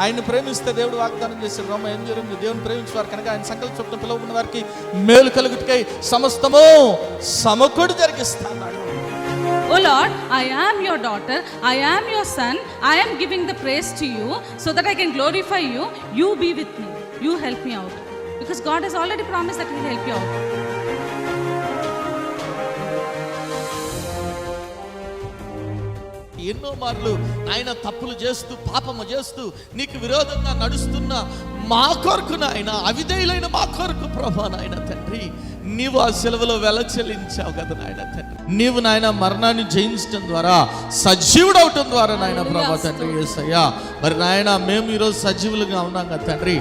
ఆయన ప్రేమిస్తే దేవుడు వాగ్దానం చేశాడు. రోమ 8:8, దేవుని ప్రేమించేవారు కనుక ఆయన సంకల్ప చొప్పున పిలువబడిన వారికి మేలు కలుగుటకై సమస్తము సమకూడి జరిగిస్తాడు. Oh Lord, I am your daughter, I am your son, I am giving the praise to you so that I can glorify you. You be with me, you help me out, because God has already promised that He will help you out. ఎన్నో మార్లు ఆయన తప్పులు చేస్తూ పాపము చేస్తూ నీకు విరోధంగా నడుస్తున్న మా కొరకు నాయన, అవిధేయులైన మా కొరకు ప్రభా నాయన తండ్రి, నీవు ఆ సిలువలో వెల చెల్లించావు కదా నాయన తండ్రి. నీవు నాయన మరణాన్ని జయించడం ద్వారా, సజీవుడు అవటం ద్వారా నాయన ప్రభా తండ్రి యేసయ్యా, మరి నాయన మేము ఈరోజు సజీవులుగా ఉన్నాం కదా తండ్రి.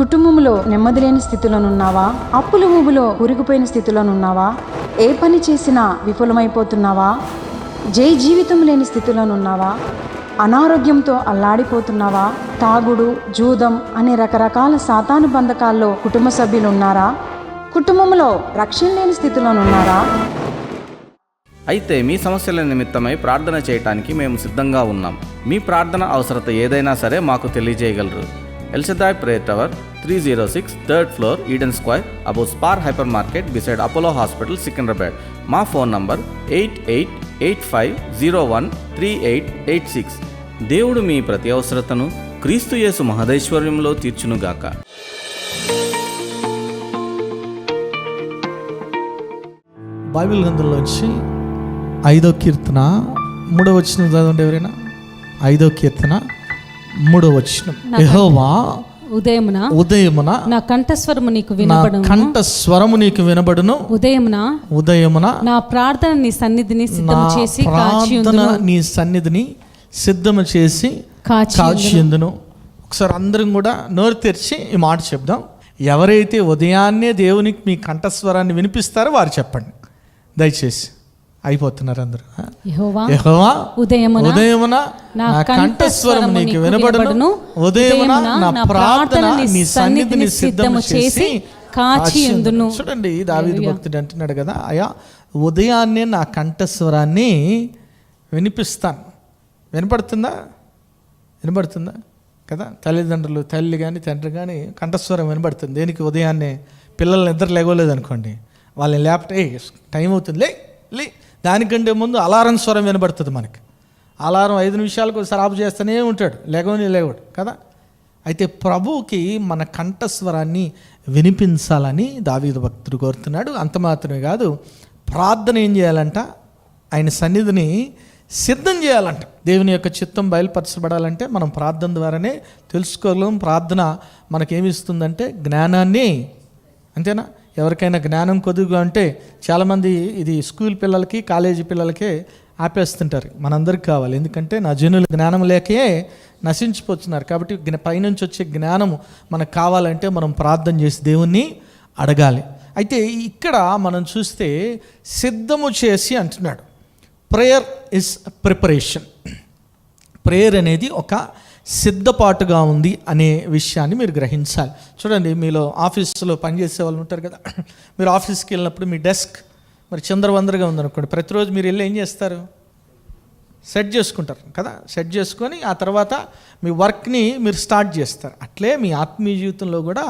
కుటుంబంలో నెమ్మది లేని స్థితిలోనున్నావా? అప్పుల ఊబిలో కూరుకుపోయిన స్థితిలోనున్నావా? ఏ పని చేసినా విఫలమైపోతున్నావా? జీవితం లేని స్థితిలోనున్నావా? అనారోగ్యంతో అల్లాడిపోతున్నావా? తాగుడు, జూదం అనే రకరకాల సాతాను బంధకాల్లో కుటుంబ సభ్యులు ఉన్నారా? కుటుంబంలో రక్షణ లేని స్థితిలోనున్నారా? అయితే మీ సమస్యల నిమిత్తమై ప్రార్థన చేయటానికి మేము సిద్ధంగా ఉన్నాం. మీ ప్రార్థన అవసరత ఏదైనా సరే మాకు తెలియజేయగలరు. El Shaddai Prayer Tower, 306 3rd floor, Eden Square, above Spar Hypermarket, beside Apollo Hospital, Secunderabad. మా ఫోన్ నంబర్ 8885013886. దేవుడు మీ ప్రతి అవసరతను క్రీస్తు యేసు మహదైశ్వర్యంలో తీర్చునుగాక. బైబిల్ గ్రంథంలోంచి 5వ కీర్తన 3వ వచనం చదవండి ఎవరైనా. 5వ కీర్తన 3వ వచనం. యెహోవా ఉదయమున నా కంఠస్వరము నీకు వినబడును. ఉదయమున నా ప్రార్థన నీ సన్నిధిని సిద్ధము చేసి కాచియుందును. ఒకసారి అందరం కూడా నోరు తెరిచి ఈ మాట చెప్దాం. ఎవరైతే ఉదయాన్నే దేవునికి మీ కంఠస్వరాన్ని వినిపిస్తారో వారు చెప్పండి దయచేసి. అయిపోతున్నారు అందరూ. యెహోవా ఉదయమున నా కంఠస్వరం నీకు వినబడును. ఉదయమున నా ప్రార్థన నీ సన్నిధిని సిద్ధము చేసి కాచియుందును. చూడండి, దావీదు భక్తుడు అంటున్నాడు కదా, అయ్యా ఉదయాన్నే నా కంఠస్వరాన్ని వినిపిస్తాను. వినబడుతుందా కదా? తల్లిదండ్రులు, తల్లి కానీ తండ్రి కానీ కంఠస్వరం వినబడుతుంది. దేనికి? ఉదయాన్నే పిల్లల్ని నిద్ర లేగోలేదు అనుకోండి, వాళ్ళని లేపటే టైం అవుతుంది లే దానికంటే ముందు అలారం స్వరం వినబడుతుంది మనకి. అలారం 5 నిమిషాలకు ఒకసారి ఆఫ్ చేస్తూనే ఉంటాడు, లేవడు కదా. అయితే ప్రభువుకి మన కంఠస్వరాన్ని వినిపించాలని దావీదు భక్తుడు కోరుతున్నాడు. అంత మాత్రమే కాదు, ప్రార్థన ఏం చేయాలంట? ఆయన సన్నిధిని సిద్ధం చేయాలంట. దేవుని యొక్క చిత్తం బయలుపరచబడాలంటే మనం ప్రార్థన ద్వారానే తెలుసుకోగలం. ప్రార్థన మనకేమిస్తుందంటే జ్ఞానాన్ని. అంతేనా? ఎవరికైనా జ్ఞానం కొద్దిగా అంటే చాలామంది ఇది స్కూల్ పిల్లలకి, కాలేజీ పిల్లలకే ఆపేస్తుంటారు. మనందరికి కావాలి, ఎందుకంటే నా జనులు జ్ఞానం లేకే నశించిపోతున్నారు. కాబట్టి పైనుంచి వచ్చే జ్ఞానము మనకు కావాలంటే మనం ప్రార్థన చేసి దేవుణ్ణి అడగాలి. అయితే ఇక్కడ మనం చూస్తే సిద్ధము చేసి అంటున్నాడు. Prayer is preparation. ప్రేయర్ అనేది ఒక సిద్ధపాటుగా ఉంది అనే విషయాన్ని మీరు గ్రహించాలి. చూడండి, మీలో ఆఫీస్లో పనిచేసే వాళ్ళు ఉంటారు కదా, మీరు ఆఫీస్కి వెళ్ళినప్పుడు మీ డెస్క్ మరి చిందరవందరగా ఉందనుకోండి, ప్రతిరోజు మీరు వెళ్ళి ఏం చేస్తారు? సెట్ చేసుకుంటారు కదా. సెట్ చేసుకొని ఆ తర్వాత మీ వర్క్ని మీరు స్టార్ట్ చేస్తారు. అట్లే మీ ఆత్మీయ జీవితంలో కూడా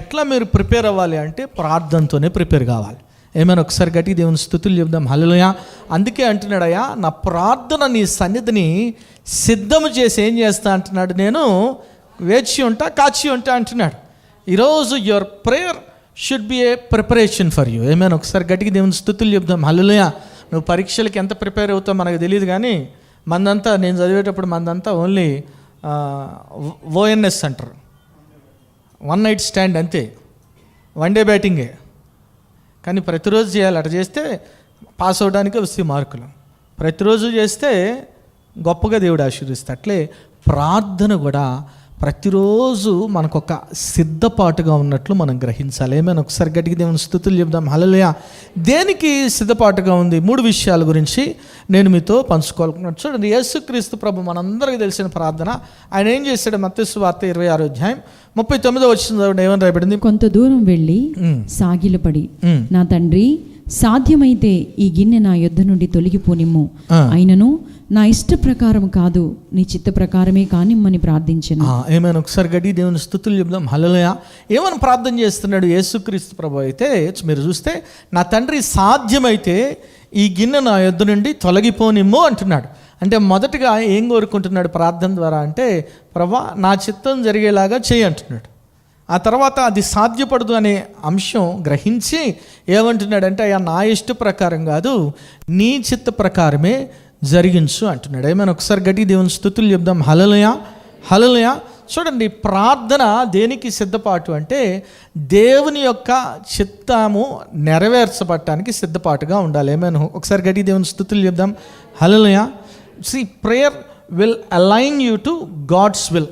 ఎట్లా మీరు ప్రిపేర్ అవ్వాలి అంటే ప్రార్థనతోనే ప్రిపేర్ కావాలి. ఏమైనా ఒకసారి గట్టిగా దేవుని స్తుతులు చెప్దాం. హల్లెలూయా. అందుకే అంటున్నాడయ్యా, నా ప్రార్థన నీ సన్నిధిని సిద్ధము చేసి ఏం చేస్తా అంటున్నాడు, నేను వేచి ఉంటా, కాచి ఉంటా అంటున్నాడు. ఈరోజు your prayer should be A preparation for you. ఏమైనా ఒకసారి గట్టిగా దేవుని స్తుతులు చెప్దాం. హల్లెలూయా. నువ్వు పరీక్షలకి ఎంత ప్రిపేర్ అవుతావు మనకు తెలియదు, కానీ మందంతా, నేను చదివేటప్పుడు మందంతా ఓన్లీ ONS అంటారు, 1 night స్టాండ్, అంతే, 1 day బ్యాటింగే. కానీ ప్రతిరోజు చేయాలి. అట్లా చేస్తే పాస్ అవడానికి వస్తాయి మార్కులు. ప్రతిరోజు చేస్తే గొప్పగా దేవుడు ఆశీర్వదిస్తాడు. అట్లే ప్రార్థన కూడా ప్రతిరోజు మనకొక సిద్ధపాటుగా ఉన్నట్లు మనం గ్రహించాలి. ఏమైనా ఒకసారి గట్టిగా దేవుని స్తుతులు చెప్దాం. హల్లెలూయా. దేనికి సిద్ధపాటుగా ఉంది? 3 విషయాల గురించి నేను మీతో పంచుకోవాలనుకున్నాను. చూడండి, యేసుక్రీస్తు ప్రభు మనందరికీ తెలిసిన ప్రార్థన. ఆయన ఏం చేశాడు? మత్తయి సువార్త 26వ అధ్యాయం 39వ వచనం ఏమని రాయబడింది? కొంత దూరం వెళ్ళి సాగిలపడి, నా తండ్రి, సాధ్యమైతే ఈ గిన్నె నా యొద్ద నుండి తొలగిపోనిమ్ము, అయినను నా ఇష్ట ప్రకారం కాదు, నీ చిత్త ప్రకారమే కానిమ్మని ప్రార్థించాను. ఏమైనా ఒకసారి గడి దేవుని స్తుతులు చెప్దాం. హల్లెలూయా. ఏమని ప్రార్థన చేస్తున్నాడు యేసుక్రీస్తు ప్రభు అయితే మీరు చూస్తే, నా తండ్రి సాధ్యమైతే ఈ గిన్నె నా యొద్ద నుండి తొలగిపోనిమ్ము అంటున్నాడు. అంటే మొదటగా ఏం కోరుకుంటున్నాడు ప్రార్థన ద్వారా అంటే, ప్రభా నా చిత్తం జరిగేలాగా చేయి అంటున్నాడు. ఆ తర్వాత అది సాధ్యపడదు అనే అంశం గ్రహించి ఏమంటున్నాడంటే, అయ్యా నా ఇష్ట ప్రకారం కాదు, నీ చిత్త ప్రకారమే జరిగించు అంటున్నాడు. ఏమైనా ఒకసారి గట్టి దేవుని స్తుతులు చెప్దాం. హల్లెలూయా, హల్లెలూయా. చూడండి, ప్రార్థన దేనికి సిద్ధపాటు అంటే దేవుని యొక్క చిత్తము నెరవేర్చబడటానికి సిద్ధపాటుగా ఉండాలి. ఏమైనా ఒకసారి గట్టి దేవుని స్తుతులు చెప్దాం. Hallelujah. Prayer will align you to God's will.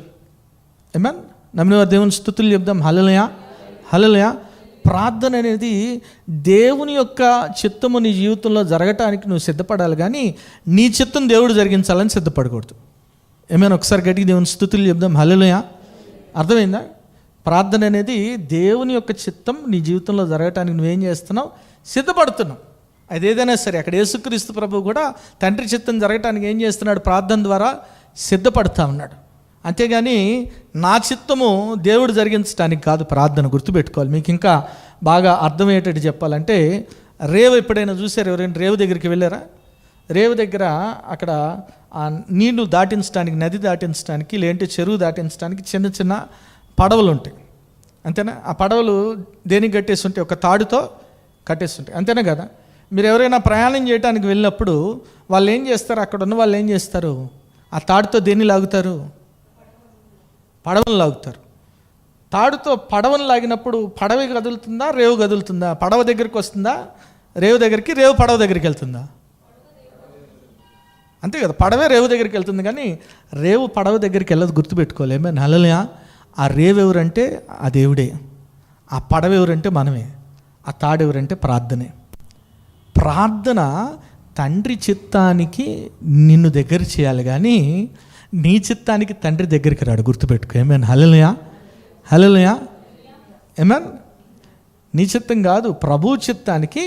ఏమన్ నమ్మిన దేవుని స్తుతులు చెప్దాం. హల్లెలూయా, హల్లెలూయా. ప్రార్థన అనేది దేవుని యొక్క చిత్తము నీ జీవితంలో జరగటానికి నువ్వు సిద్ధపడాలి, కానీ నీ చిత్తం దేవుడు జరిగించాలని సిద్ధపడకూడదు. ఏమైనా ఒకసారి గట్టిగా దేవుని స్తుతులు చెప్దాం. హల్లెలూయా. అర్థమైందా? ప్రార్థన అనేది దేవుని యొక్క చిత్తం నీ జీవితంలో జరగటానికి నువ్వేం చేస్తున్నావు? సిద్ధపడుతున్నావు. అదేదైనా సరే, అక్కడ యేసుక్రీస్తు ప్రభు కూడా తండ్రి చిత్తం జరగటానికి ఏం చేస్తున్నాడు? ప్రార్థన ద్వారా సిద్ధపడతా ఉన్నాడు. అంతేగాని నా చిత్తము దేవుడు జరిగించడానికి కాదు ప్రార్థన. గుర్తుపెట్టుకోవాలి. మీకు ఇంకా బాగా అర్థమయ్యేటట్టు చెప్పాలంటే, రేవు ఎప్పుడైనా చూసారు? ఎవరైనా రేవు దగ్గరికి వెళ్ళారా? రేవు దగ్గర అక్కడ ఆ నీళ్లు దాటించడానికి, నది దాటించడానికి, లేదంటే చెరువు దాటించడానికి చిన్న చిన్న పడవలు ఉంటాయి. అంతేనా? ఆ పడవలు దేనికి కట్టేసి ఉంటాయి? ఒక తాడుతో కట్టేసి ఉంటాయి. అంతేనా కదా? మీరు ఎవరైనా ప్రయాణం చేయడానికి వెళ్ళినప్పుడు వాళ్ళు ఏం చేస్తారు? అక్కడ ఉన్న వాళ్ళు ఏం చేస్తారు? ఆ తాడుతో దేన్ని లాగుతారు? పడవను లాగుతారు. తాడుతో పడవను లాగినప్పుడు పడవ కదులుతుందా, రేవు కదులుతుందా? పడవ దగ్గరికి వస్తుందా రేవు దగ్గరికి? రేవు పడవ దగ్గరికి వెళ్తుందా? అంతే కదా, పడవే రేవు దగ్గరికి వెళ్తుంది, కానీ రేవు పడవ దగ్గరికి వెళ్ళదు. గుర్తుపెట్టుకోవాలి. ఏమైనా హల్లెలూయా. ఆ రేవు ఎవరంటే ఆ దేవుడే, ఆ పడవ ఎవరంటే మనమే, ఆ తాడు ఎవరంటే ప్రార్థనే. ప్రార్థన తండ్రి చిత్తానికి నిన్ను దగ్గర చేయాలి, కానీ నీ చిత్తానికి తండ్రి దగ్గరికి రాడు. గుర్తుపెట్టుకో. ఏమేన్ హల్లెలూయా, హల్లెలూయా. ఏమేన్ నీ చిత్తం కాదు, ప్రభు చిత్తానికి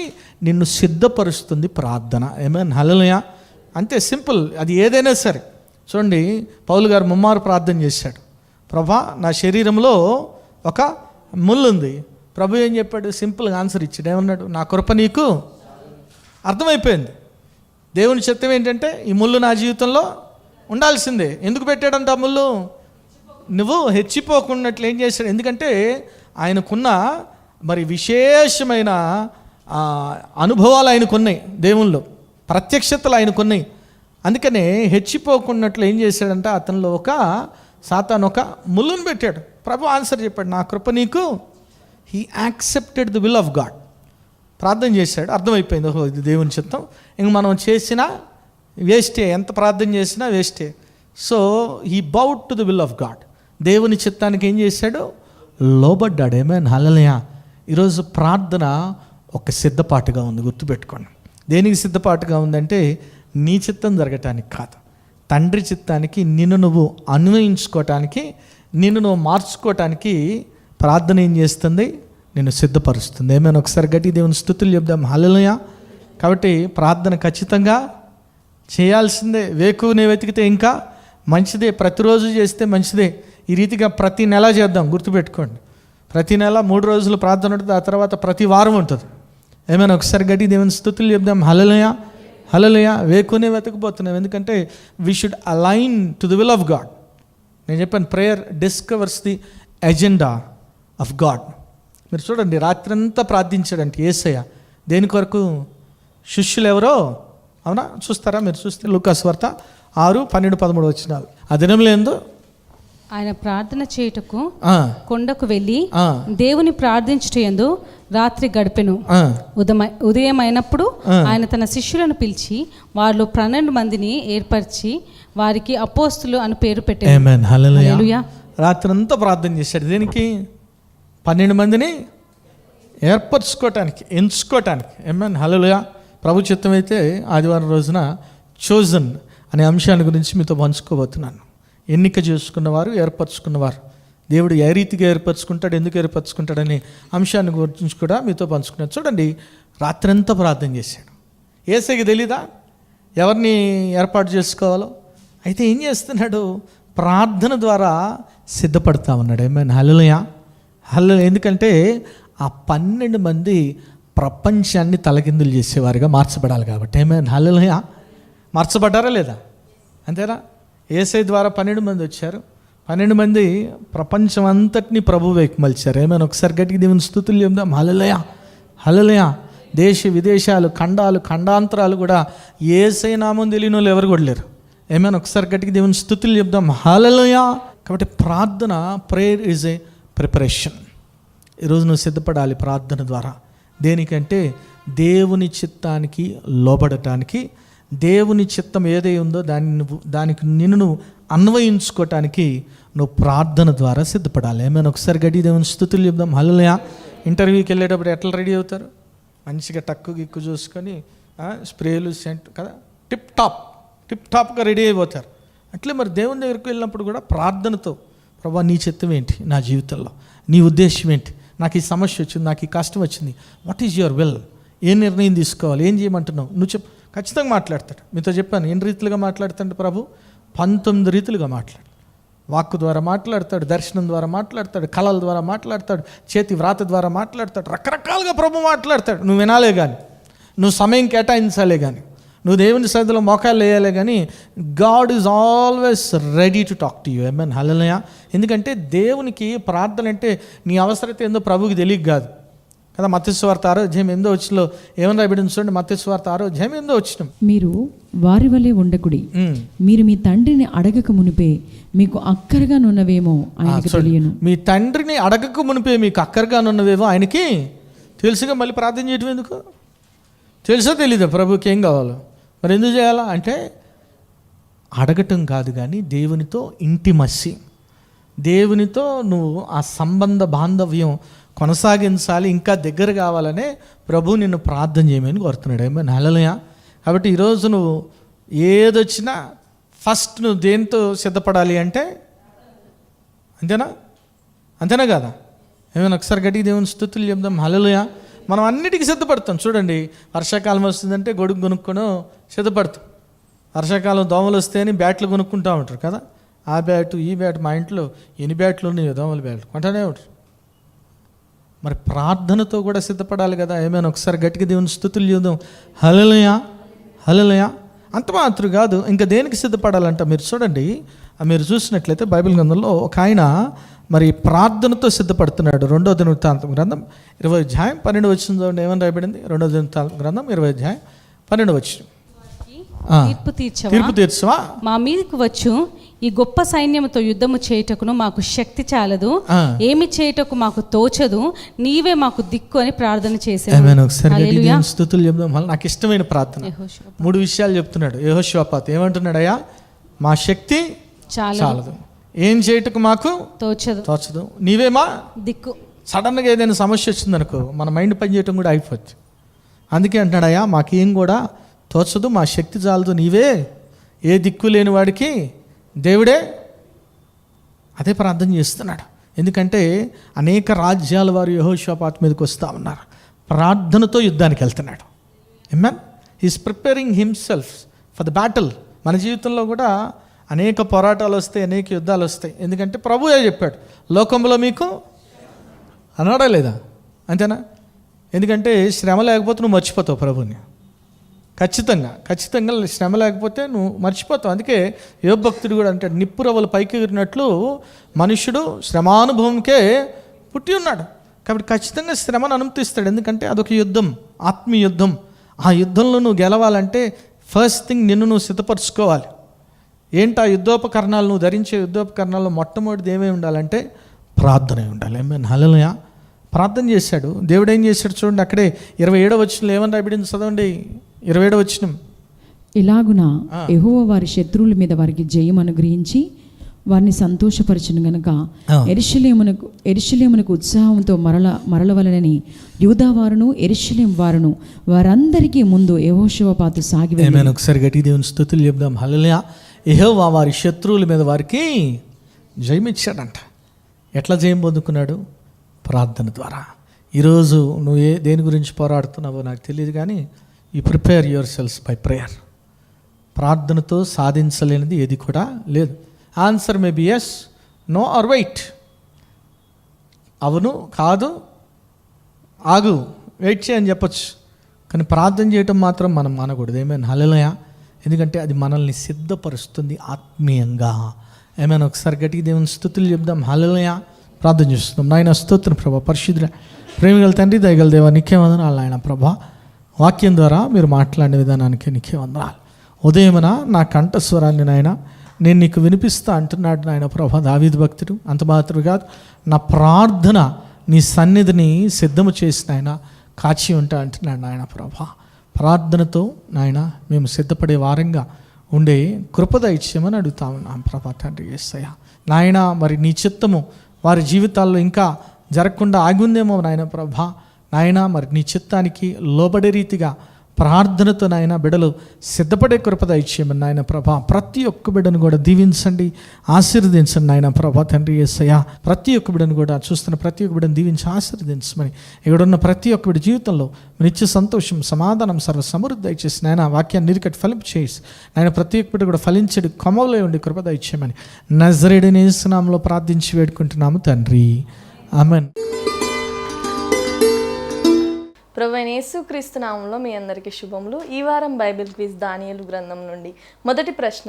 నిన్ను సిద్ధపరుస్తుంది ప్రార్థన. ఏమేన్ హల్లెలూయా. అంతే సింపుల్. అది ఏదైనా సరే. చూడండి, పౌలు గారు ముమ్మారు ప్రార్థన చేశాడు. ప్రభా నా శరీరంలో ఒక ముళ్ళు ఉంది. ప్రభు ఏం చెప్పాడు? సింపుల్గా ఆన్సర్ ఇచ్చాడు. ఏమన్నాడు? నా కృప నీకు. అర్థమైపోయింది. దేవుని చిత్తం ఏంటంటే ఈ ముళ్ళు నా జీవితంలో ఉండాల్సిందే. ఎందుకు పెట్టాడంట ఆ ముళ్ళు? నువ్వు హెచ్చిపోకున్నట్లు ఏం చేశాడు? ఎందుకంటే ఆయనకున్న మరి విశేషమైన అనుభవాలు ఆయనకున్నాయి, దేవుళ్ళు ప్రత్యక్షతలు ఆయనకున్నాయి. అందుకనే హెచ్చిపోకున్నట్లు ఏం చేశాడంటే అతనిలో సాతాను ఒక ముళ్ళును పెట్టాడు. ప్రభు ఆన్సర్ చెప్పాడు, నా కృప నీకు. He accepted the will of God. ప్రార్థన చేశాడు, అర్థమైపోయింది, ఓహో ఇది దేవుని చిత్తం. ఇంక మనం చేసినా వేస్టే, ఎంత ప్రార్థన చేసినా వేస్టే. So he bowed to the will of God. దేవుని చిత్తానికి ఏం చేశాడు? లోబడ్డాడు. ఏమైనా హల్లెలూయా. ఈరోజు ప్రార్థన ఒక సిద్ధపాటుగా ఉంది. గుర్తుపెట్టుకోండి. దేనికి సిద్ధపాటుగా ఉందంటే నీ చిత్తం జరగటానికి కాదు, తండ్రి చిత్తానికి నిన్ను నువ్వు అన్వయించుకోవటానికి, నిన్ను నువ్వు మార్చుకోవటానికి ప్రార్థన ఏం చేస్తుంది? నిన్ను సిద్ధపరుస్తుంది. ఏమైనా ఒకసారి గట్టి దేవుని స్తుతులు చెప్దాం. హల్లెలూయా. కాబట్టి ప్రార్థన ఖచ్చితంగా చేయాల్సిందే. వేకువనే వెతికితే ఇంకా మంచిదే, ప్రతిరోజు చేస్తే మంచిదే. ఈ రీతిగా ప్రతి నెల చేద్దాం. గుర్తుపెట్టుకోండి, ప్రతి నెల 3 రోజులు ప్రార్థన ఉంటుంది, ఆ తర్వాత ప్రతి వారం ఉంటుంది. ఏమైనా ఒకసారి గట్టి దేవుని స్తుతులు చెప్దాం. హల్లెలూయా, హల్లెలూయా. వేకునే వెతకపోతున్నాం, ఎందుకంటే we should align to the will of God. నేను చెప్పాను, prayer discovers the agenda of God. మీరు చూడండి, రాత్రంతా ప్రార్థించాడంటే యేసయ్య. దేని కొరకు? శిష్యులు ఎవరో, అవునా? చూస్తారా? మీరు చూస్తే లూకాసు వార్త 6, 12, 13 వచనాలు. ఆ దినంలో ఏందో ఆయన ప్రార్థన చేయుటకు కొండకు వెళ్ళి దేవుని ప్రార్థించుటయందు రాత్రి గడిపెను. ఉదయం అయినప్పుడు ఆయన తన శిష్యులను పిలిచి వారిలో 12 మందిని ఏర్పరిచి వారికి అపోస్తులు అని పేరు పెట్టారు. ఆమేన్, హల్లెలూయా. రాత్రంతా ప్రార్థన చేశాడు. దేనికి? 12 మందిని ఏర్పరచుకోవటానికి, ఎంచుకోవటానికి. ఆమేన్, హల్లెలూయా. ప్రభు చిత్తం అయితే ఆదివారం రోజున చోజన్ అనే అంశాన్ని గురించి మీతో పంచుకోబోతున్నాను. ఎన్నిక చేసుకున్నవారు, ఏర్పరచుకున్నవారు. దేవుడు ఏ రీతిగా ఏర్పరచుకుంటాడు, ఎందుకు ఏర్పరచుకుంటాడనే అంశాన్ని గురించి కూడా మీతో పంచుకున్నాను. చూడండి, రాత్రంతా ప్రార్థన చేశాడు. యేసయ్యకి తెలీదా ఎవరిని ఏర్పాటు చేసుకోవాలో? అయితే ఏం చేస్తున్నాడు? ప్రార్థన ద్వారా సిద్ధపడతా ఉన్నాడు. ఏమైనా హల్లెలూయా, హల్లెలూయా. ఎందుకంటే ఆ 12 మంది ప్రపంచాన్ని తలకిందులు చేసేవారుగా మార్చబడాలి కాబట్టి. ఏమైనా హల్లెలూయా. మార్చబడ్డారా లేదా? అంతేనా? యేసయ్య ద్వారా 12 మంది వచ్చారు. 12 మంది ప్రపంచం అంతటినీ ప్రభు వైపు మలిచారు. ఏమైనా ఒకసారి గట్టిగా దేవుని స్తుతులు చెప్దాం. హల్లెలూయా, హల్లెలూయా. దేశ విదేశాలు, ఖండాలు, ఖండాంతరాలు కూడా యేసయ్య నామం తెలియని వాళ్ళు ఎవరు కూడా లేరు. ఏమైనా ఒకసారి గట్టిగా దేవుని స్తుతులు చెప్దాం. హల్లెలూయా. కాబట్టి ప్రార్థన, ప్రేయర్ ఈజ్ ఏ ప్రిపరేషన్. ఈరోజు నువ్వు సిద్ధపడాలి ప్రార్థన ద్వారా. దేనికంటే దేవుని చిత్తానికి లోబడటానికి, దేవుని చిత్తం ఏదై ఉందో దానికి నిన్ను అన్వయించుకోవటానికి నువ్వు ప్రార్థన ద్వారా సిద్ధపడాలి. ఏమైనా ఒకసారి గడి దేవుని స్తుతులు చెప్దాం. హల్లెలూయా. ఇంటర్వ్యూకి వెళ్ళేటప్పుడు ఎట్లా రెడీ అవుతారు? మంచిగా టక్కు గిక్కు చూసుకొని స్ప్రేలు, సెంట్ కదా, టిప్ టాప్గా రెడీ అయిపోతారు. అట్లే మరి దేవుని దగ్గరికి వెళ్ళినప్పుడు కూడా ప్రార్థనతో, ప్రభా నీ చిత్తం ఏంటి నా జీవితంలో, నీ ఉద్దేశం ఏంటి, నాకు ఈ సమస్య వచ్చింది, నాకు ఈ కష్టం వచ్చింది, వాట్ ఈజ్ యువర్ విల్, ఏ నిర్ణయం తీసుకోవాలి, ఏం చేయమంటున్నావు నువ్వు చెప్పు. ఖచ్చితంగా మాట్లాడతాడు. మీతో చెప్పాను ఎన్ని రీతిలుగా మాట్లాడతాడు ప్రభు. 19 రీతిలుగా మాట్లాడు. వాక్కు ద్వారా మాట్లాడతాడు, దర్శనం ద్వారా మాట్లాడతాడు, కళల ద్వారా మాట్లాడతాడు, చేతి వ్రాత ద్వారా మాట్లాడతాడు. రకరకాలుగా ప్రభు మాట్లాడతాడు. నువ్వు వినాలే కానీ, నువ్వు సమయం కేటాయించాలే కానీ, నువ్వు దేవుని సన్నిధిలో మోకాలు వేయాలే కానీ, God is always ready to talk to you. ఏమన్ హల్లెలూయా. ఎందుకంటే దేవునికి ప్రార్థన అంటే నీ అవసరత ఏందో ప్రభువుకి తెలియక కాదు కదా. మత్తయి సువార్త 6:8 ఏమని రాయబడింది చూడండి. మత్తయి సువార్త 6:8 మీరు వారి వలె ఉండకుడి, మీరు మీ తండ్రిని అడగక మునిపే మీకు అక్కరగానున్నవేమో ఆయనకి తెలియను. మీ తండ్రిని అడగక మునిపే మీకు అక్కరగానున్నవేమో ఆయనకి తెలుసుగా. మళ్ళీ ప్రార్థన చేయటం ఎందుకు? తెలుసో తెలీదా ప్రభుకి ఏం కావాలో? మరి ఎందుకు చేయాలా అంటే అడగటం కాదు కానీ దేవునితో ఇంటిమస్సి, దేవునితో నువ్వు ఆ సంబంధ బాంధవ్యం కొనసాగించాలి, ఇంకా దగ్గర కావాలనే ప్రభు నిన్ను ప్రార్థన చేయమని కోరుతున్నాడు. ఏమైనా హల్లెలూయా. కాబట్టి ఈరోజు నువ్వు ఏదొచ్చినా ఫస్ట్ నువ్వు దేంతో సిద్ధపడాలి అంటే అంతేనా కదా? ఏమైనా ఒకసారి గట్టిగా దేవుని స్తుతులు చెప్దాం. హల్లెలూయా. మనం అన్నిటికీ సిద్ధపడతాం. చూడండి, వర్షాకాలం వస్తుందంటే గొడుగు కొనుక్కొని సిద్ధపడతాం. వర్షాకాలం దోమలు వస్తాయని బ్యాట్లు కొనుక్కుంటూ ఉంటారు కదా. ఆ బ్యాటు ఈ బ్యాట్, మా ఇంట్లో ఎన్ని బ్యాట్లు ఉన్నాయో దోమల బ్యాట్లు కొంటానే ఉంటారు. మరి ప్రార్థనతో కూడా సిద్ధపడాలి కదా. ఏమైనా ఒకసారి గట్టిగా దేవుని స్తుతులు చూద్దాం. హల్లెలూయా, హల్లెలూయా. అంత మాత్రం కాదు, ఇంకా దేనికి సిద్ధపడాలంట మీరు చూడండి. మీరు చూసినట్లయితే బైబిల్ గ్రంథంలో ఒక ఆయన మరి ప్రార్థనతో సిద్ధపడుతున్నాడు. 2వ దినవృత్తాంతం గ్రంథం 20:12 చూడండి. ఏమని రాయబడింది? 2వ దినవృత్తాంతం గ్రంథం 20:12 తీర్పు తీర్చవా మా మీదకు వచ్చు ఈ గొప్ప సైన్యముతో యుద్ధము చేయుటకును మాకు శక్తి చాలదు, ఏమి చేయుటకు మాకు తోచదు, నీవే మాకు దిక్కు అని ప్రార్థన చేశాను. స్తుతులు చెప్దాం. నాకు ఇష్టమైన ప్రార్థన 3 విషయాలు చెప్తున్నాడు యెహోషువపాతు. ఏమంటున్నాడయ్యా? మా శక్తి చాలదు, ఏం చేయటకు మాకు తోచదు, నీవేమా దిక్కు. సడన్గా ఏదైనా సమస్య వచ్చిందనుకో మన మైండ్ పనిచేయటం కూడా అయిపోద్ది. అందుకే అంటున్నాడయ్యా మాకేం కూడా తోచదు, మా శక్తి చాలదు, నీవే ఏ దిక్కు లేని వాడికి దేవుడే. అదే ప్రార్థన చేస్తున్నాడు. ఎందుకంటే అనేక రాజ్యాల వారు యెహోషువపాతు మీదకి వస్తూ ఉన్నారు. ప్రార్థనతో యుద్ధానికి వెళ్తున్నాడు. Amen. He's preparing himself for the battle. మన జీవితంలో కూడా అనేక పోరాటాలు వస్తాయి, అనేక యుద్ధాలు వస్తాయి. ఎందుకంటే ప్రభువే చెప్పాడు, లోకంలో మీకు అన్నాడా లేదా? అంతేనా? ఎందుకంటే శ్రమ లేకపోతే నువ్వు మర్చిపోతావు ప్రభుని. ఖచ్చితంగా శ్రమ లేకపోతే నువ్వు మర్చిపోతావు. అందుకే యోబు భక్తుడు కూడా అంటాడు, నిప్పురవ్వలు పైకి ఎగిరినట్లు మనుష్యుడు శ్రమానుభవంకే పుట్టి ఉన్నాడు. కాబట్టి ఖచ్చితంగా శ్రమను అనుమతిస్తాడు. ఎందుకంటే అదొక యుద్ధం, ఆత్మీయ యుద్ధం. ఆ యుద్ధంలో నువ్వు గెలవాలంటే ఫస్ట్ థింగ్ నిన్ను నువ్వు సిద్ధపరచుకోవాలి. ఏంటి ఆ యుద్ధోపకరణాలు? నువ్వు ధరించే యుద్ధోపకరణాల్లో మొట్టమొదటిది ఏమేమి ఉండాలంటే ప్రార్థనే ఉండాలి. ఆమేన్ హల్లెలూయా. ప్రార్థన చేశాడు. దేవుడు ఏం చేశాడు చూడండి. అక్కడే 27వ వచనంలో ఏమని రాయబడింది చదవండి. 27వ వచనం. ఇలాగున యెహోవా వారి శత్రువుల మీద వారికి జయం అనుగ్రహించి వారిని సంతోషపరచును గనుక ఎరుషలేమునకు ఉత్సాహంతో మరలవలనని యూదా వారును ఎరుషలేం వారును వారందరికీ ముందు యెహోషువపాతు సాగి వెళ్ళెను. ఆమేన్. ఒకసారి గట్టి దేవుని స్తుతులు చెప్దాం. హల్లెలూయా. యెహోవా వారి శత్రువుల మీద వారికి జయమిచ్చాడంట. ఎట్లా జయం పొందుకున్నాడు? ప్రార్థన ద్వారా. ఈరోజు నువ్వు దేని గురించి పోరాడుతున్నావో నాకు తెలియదు, కానీ you prepare yourselves by prayer. ప్రార్థనతో సాధించలేనిది ఏది కూడా లేదు. Answer may be yes, no or wait. అవును, కాదు, ఆగు, వెయిట్ చేయని చెప్పొచ్చు, కానీ ప్రార్థన చేయటం మాత్రం మనం మానకూడదు. ఏమైనా హల్లెలూయా. ఎందుకంటే అది మనల్ని సిద్ధపరుస్తుంది ఆత్మీయంగా. ఏమైనా ఒకసారి గట్టిగా దేవుని స్తుతులు చెప్దాం. హల్లెలూయా. ప్రార్థన చేస్తున్నాం. నాయన స్తోత్రం ప్రభా, పరిశుద్ధుల ప్రేమిగల తండ్రి, దయగల దేవా, నీకే వందనాలు నాయన ప్రభా. వాక్యం ద్వారా మీరు మాట్లాడిన విధానానికి నీకే వందనాలు. ఉదయమున నా కంఠస్వరాన్ని నాయన నేను నీకు వినిపిస్తా అంటున్నాడు నాయన ప్రభా దావీదు భక్తుడు. అంత మాత్రమే కాదు, నా ప్రార్థన నీ సన్నిధిని సిద్ధము చేసిన ఆయన కాచి ఉంటా అంటున్నాడు నాయన ప్రభా. ప్రార్థనతో నాయన మేము సిద్ధపడే వారంగా ఉండే కృపద ఇచ్చేయమని అడుగుతా ఉన్నాం ప్రభా తండ్రి యేసయ్య. నాయన మరి నీ చిత్తము వారి జీవితాల్లో ఇంకా జరగకుండా ఆగి ఉందేమో నాయన ప్రభా. నాయన మరి నీ చిత్తానికి లోబడే రీతిగా ప్రార్థనతో నాయన బిడ్డలు సిద్ధపడే కృపద ఇచ్చేయమని నాయన ప్రభా. ప్రతి ఒక్క బిడ్డను కూడా దీవించండి, ఆశీర్వదించండి నాయన ప్రభా తండ్రి యేసయ్య. ప్రతి ఒక్క బిడ్డను కూడా చూస్తున్న ప్రతి ఒక్క బిడ్డను దీవించి ఆశీర్వదించమని, ఇక్కడున్న ప్రతి ఒక్క బిడ్డ జీవితంలో నిత్య సంతోషం, సమాధానం, సర్వ సమృద్ధి దయచేసి నాయన వాక్యాన్ని నిరికట్టి ఫలింపు చేసి నాయన ప్రతి ఒక్క బిడ్డ కూడా ఫలించడి కొమ్మలో ఉండి కృపద ఇచ్చేయమని నజరేయుడైన యేసు నామములో ప్రార్థించి వేడుకుంటున్నాము తండ్రి. ఆమేన్. ప్రభువైన యేసుక్రీస్తు నామములో మీ అందరికీ శుభములు. ఈ వారం బైబిల్ క్విజ్ దానియేలు గ్రంథం నుండి మొదటి ప్రశ్న,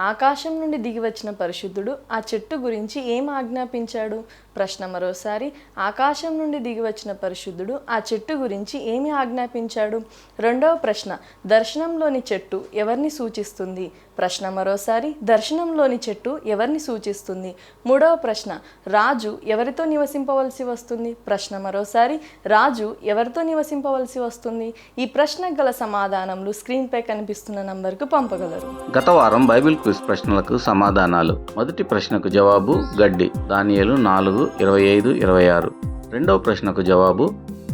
ఆకాశం నుండి దిగి వచ్చిన పరిశుద్ధుడు ఆ చెట్టు గురించి ఏం ఆజ్ఞాపించాడు? ప్రశ్న మరోసారి, ఆకాశం నుండి దిగి వచ్చిన పరిశుద్ధుడు ఆ చెట్టు గురించి ఏమి ఆజ్ఞాపించాడు? రెండవ ప్రశ్న, దర్శనంలోని చెట్టు ఎవరిని సూచిస్తుంది? ప్రశ్న మరోసారి, దర్శనంలోని చెట్టు ఎవరిని సూచిస్తుంది? మూడవ ప్రశ్న, రాజు ఎవరితో నివసింపవలసి వస్తుంది? ప్రశ్న మరోసారి, రాజు ఎవరితో నివసింపవలసి వస్తుంది? ఈ ప్రశ్నకు గల సమాధానములు స్క్రీన్పై కనిపిస్తున్న నంబర్కు పంపగలరు. గత వారం బైబిల్ క్విజ్ ప్రశ్నలకు సమాధానాలు. మొదటి ప్రశ్నకు జవాబు గడ్డి, దానియేలు 4:25-26. రెండవ ప్రశ్నకు జవాబు,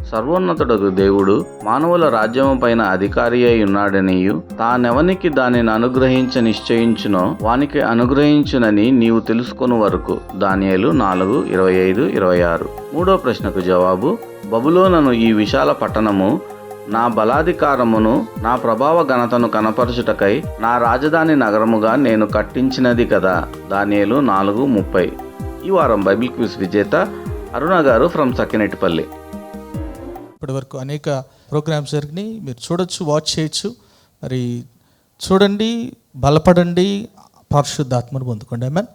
సర్వోన్నతుడగు దేవుడు మానవుల రాజ్యము పైన అధికారి అయి ఉన్నాడనియు తానెవనికి దానిని అనుగ్రహించ నిశ్చయించునో వానికి అనుగ్రహించునని నీవు తెలుసుకొను వరకు, దానియేలు 4:25-26. మూడో ప్రశ్నకు జవాబు, బబులోనను ఈ విశాల పట్టణము నా బలాధికారమును నా ప్రభావ ఘనతను కనపరచుటకై నా రాజధాని నగరముగా నేను కట్టించినది కదా, దానియేలు 4:30. ఈ వారం బైబిల్ క్విజ్ విజేత అరుణ గారు ఫ్రమ్ సకినేటిపల్లి. ఇప్పటి వరకు అనేక ప్రోగ్రామ్స్ జరిగినాయి, మీరు చూడొచ్చు, వాచ్ చేయొచ్చు. మరి చూడండి, బలపడండి, పరిశుద్ధాత్మను పొందుకోండి. ఆమేన్.